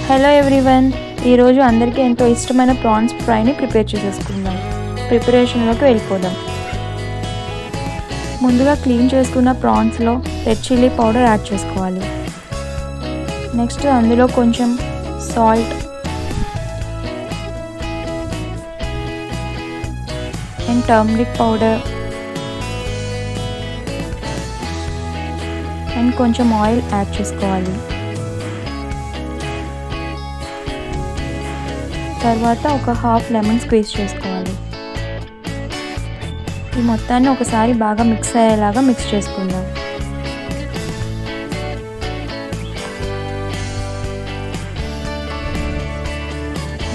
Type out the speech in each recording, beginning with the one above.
Hello everyone, ఈరోజు అందరికీ ఎంతో ఇష్టమైన ప్రాన్స్ ఫ్రైని ప్రిపేర్ చేసేసుకుందాం. ప్రిపరేషన్లోకి వెళ్ళిపోదాం. ముందుగా క్లీన్ చేసుకున్న ప్రాన్స్లో రెడ్ చిల్లీ పౌడర్ యాడ్ చేసుకోవాలి. నెక్స్ట్ అందులో కొంచెం salt and turmeric powder and కొంచెం ఆయిల్ యాడ్ చేసుకోవాలి. తర్వాత ఒక హాఫ్ లెమన్ స్క్వీజ్ చేసుకోవాలి. ఈ మొత్తాన్ని ఒకసారి బాగా మిక్స్ అయ్యేలాగా మిక్స్ చేసుకుందాం.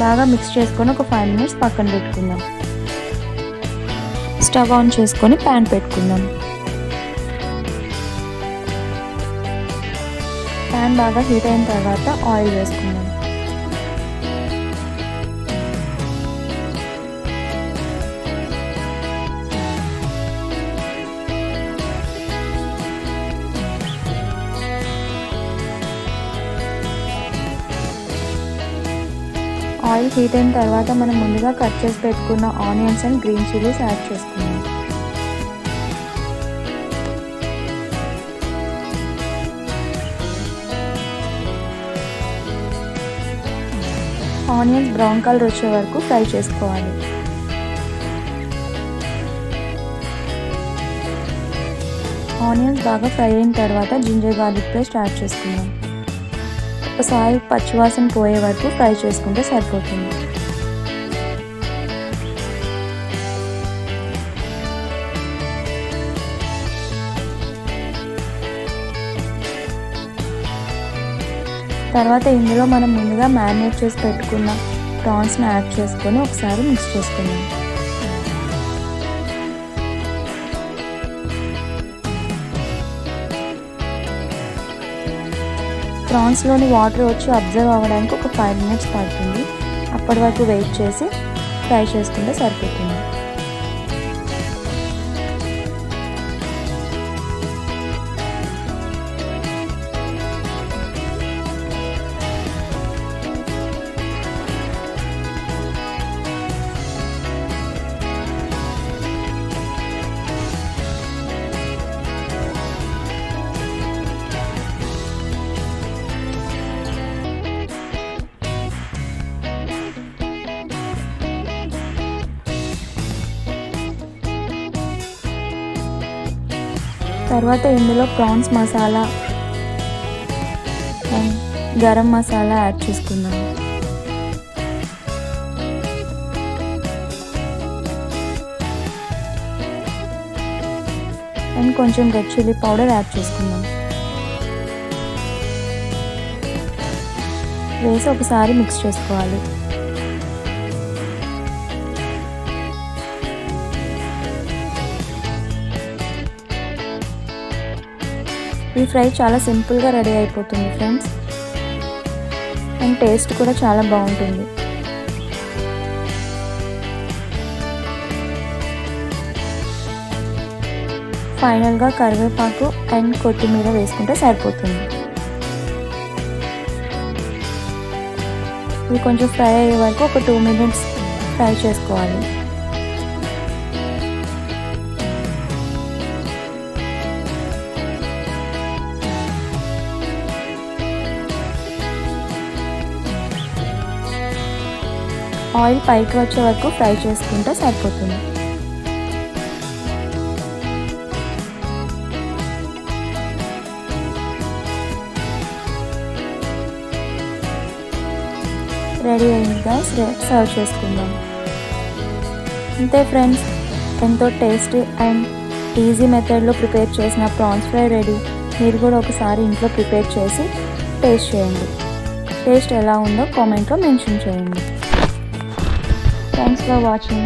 బాగా మిక్స్ చేసుకొని ఒక 5 minutes పక్కన పెట్టుకుందాం. స్టవ్ ఆన్ చేసుకొని ప్యాన్ పెట్టుకుందాం. ప్యాన్ బాగా హీట్ అయిన తర్వాత ఆయిల్ వేసుకుందాం. ఆయిల్ హీట్ అయిన తర్వాత మనం ముందుగా కట్ చేసి పెట్టుకున్న onions and green chillies add చేసుకున్నాం. ఆనియన్స్ బ్రౌన్ కలర్ వచ్చే వరకు ఫ్రై చేసుకోవాలి. ఆనియన్స్ బాగా ఫ్రై అయిన తర్వాత జింజర్ గార్లిక్ పేస్ట్ యాడ్ చేసుకున్నాం. ఒకసారి పచ్చివాసన పోయే వరకు ఫ్రై చేసుకుంటే సరిపోతుంది. తర్వాత ఇందులో మనం ముందుగా మ్యారినేట్ చేసి పెట్టుకున్న ప్రాన్స్ని యాడ్ చేసుకొని ఒకసారి మిక్స్ చేసుకుందాం. ప్రాన్స్లోని వాటర్ వచ్చి అబ్జర్వ్ అవ్వడానికి ఒక 5 minutes పడుతుంది. అప్పటి వరకు వెయిట్ చేసి ఫ్రై చేసుకుంటే సరిపోతుంది. తర్వాత ఇందులో prawns masala and garam masala add చేసుకుందాం. అండ్ కొంచెం రెడ్ చిల్లీ పౌడర్ యాడ్ చేసుకుందాం. వేసి ఒకసారి మిక్స్ చేసుకోవాలి. ఈ ఫ్రై చాలా సింపుల్గా రెడీ అయిపోతుంది ఫ్రెండ్స్, అండ్ టేస్ట్ కూడా చాలా బాగుంటుంది. ఫైనల్గా కరివేపాకు అండ్ కొత్తిమీర వేసుకుంటే సరిపోతుంది. ఇది కొంచెం ఫ్రై అయ్యే వరకు ఒక 2 minutes ఫ్రై చేసుకోవాలి. ఆయిల్ పైకి వచ్చే వరకు ఫ్రై చేసుకుంటే సరిపోతుంది. రెడీ అయింది గైస్, సర్వ్ చేసుకుందాం. అంతే ఫ్రెండ్స్, ఎంతో టేస్టీ అండ్ ఈజీ మెథడ్లో ప్రిపేర్ చేసిన ప్రాన్స్ ఫ్రై రెడీ. మీరు కూడా ఒకసారి ఇంట్లో ప్రిపేర్ చేసి టేస్ట్ చేయండి. టేస్ట్ ఎలా ఉందో కామెంట్లో మెన్షన్ చేయండి. Thanks for watching.